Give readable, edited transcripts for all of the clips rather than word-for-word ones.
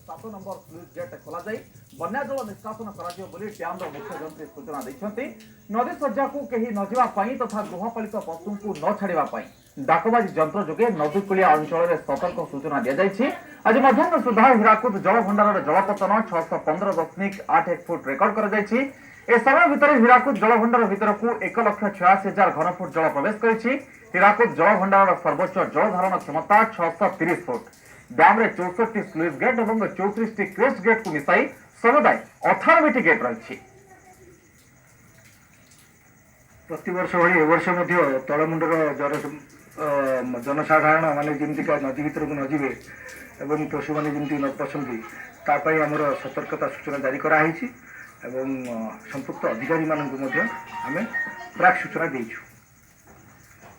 सात number sluice gate खोल बन्या जल निष्कासन कर डैम मुख्यमंत्री सूचना देते नदी सज्जा को कहीं नजापी तथा गृहपालित पशु को न छाड़ापी डाकबाजी जंत्र जोगे नदीकूलिया अंचल में सतर्क सूचना दी जाएगी। आज मध्याह्न सुधा हीराकुद जलभंडार जलपतन 615.81 फुट रेकर्ड कर समय भितर हीराकुद जलभंडार भीतर को 1,86,000 घनफुट जल प्रवेश कर हीराकुद जलभंडार सर्वोच्च जल धारण क्षमता 630 फुट डैम रे 64 स्लुइस गेट और 34 क्रेस्ट गेट को मिसाई समुदाय 98 गेट रही। प्रतिवर्ष भाई वर्ष तलमुंडर जनसाधारण माने जमीका नदी भीतर को नजीबे एवं पशु मैंने जमी न पसंद तापाई आमर सतर्कता सूचना जारी कराई एवं संपुक्त अधिकारी मानक आम प्राक सूचना देचु।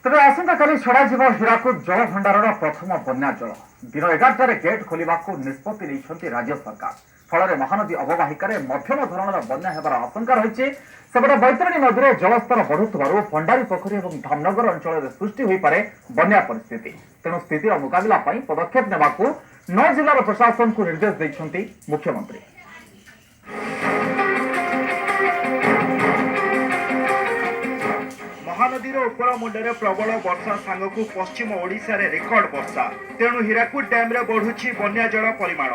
तेज आसंता काली छड़ा हीराकुद जल भंडार प्रथम बन्या जल दिन 11 गेट खोलने को निष्पत्ति नहीं राज्य सरकार फल महानदी अववाहिकार मध्यम धरणर बन्या होबार आशंका रही। सेपटे बैतरणी नदी में जलस्तर बढ़ुवर भंडारी पोखरी और धामनगर अंचल में सृष्टि हो पारे बन्या परिस्थिति तेणु स्थितिर मुकाबला पदक्षेप नेबाकू 9 जिलार प्रशासन को निर्देश देते मुख्यमंत्री। महानदी उपर मुंडे प्रबल वर्षा सांग को पश्चिम ओडिशा रे रेकर्ड वर्षा तेणु हीराकुद डैम रे बढ़ुछि बन्या जल परिमाण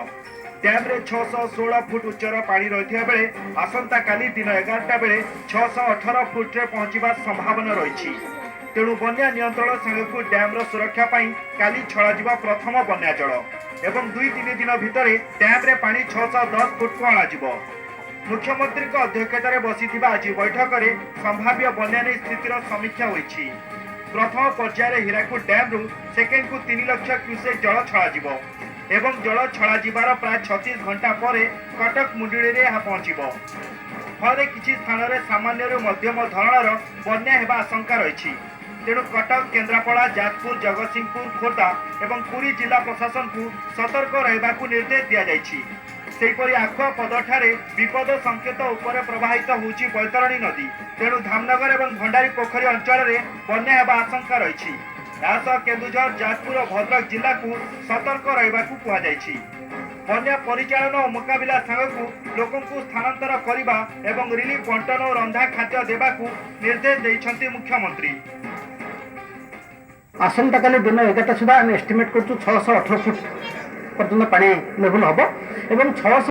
डैम रे 616 फुट उच्चर पानी रही बेले आसंता काली दिन 11टा बेले 618 फुट रे पहुंचबार संभावना रही। तेणु बन्या नियंत्रण सांगकु डैम रो सुरक्षा पाई काली छड़ा प्रथम बन्या जल एवं 2-3 दिन भितर डैम रे पानी 610 फुट को अणाजिबो। मुख्यमंत्री अध्यक्षतार बसी आज बैठक में संभाव्य बन्या स्थितिर समीक्षा होईछि। प्रथम पर्यायर हीराकुद डैम रु सेकेंड को 3 लाख क्यूसेक जल छड़ा एवं जल छड़ा प्राय 36 घंटा पर कटक मुंडुड़ी में पहुंचब फल किसी स्थान में सामान्य मध्यम धरणर बन्या होगा आशंका रही। तेणु कटक केन्द्रापड़ा जाजपुर जगतसिंहपुर खोर्धा एवं पुरी जिला प्रशासन को सतर्क रहा निर्देश दि जाएगी। सेहीपरि आखुआ पदठारे विपद संकेत उपरे प्रवाहित होउछि बैतरणी नदी तेणु धामनगर एवं भंडारी पोखरी अंचल में बन्या होगा आशंका रही। केन्दुझर जाजपुर और भद्रक जिला को सतर्क रहा कहुଯାଇଛି। बन्या परिचालन और मुकाबला सांगकु लोकों को स्थानांतर करने एवं रिलीफ बंटन और रंधा खाद्य देवाकू निर्देश देइछन्ति मुख्यमंत्री। आसंता काली दिन 11टा सुधा एस्टिमेट कर 618 फुट पर्यटन पानी लेवल हम एवं 600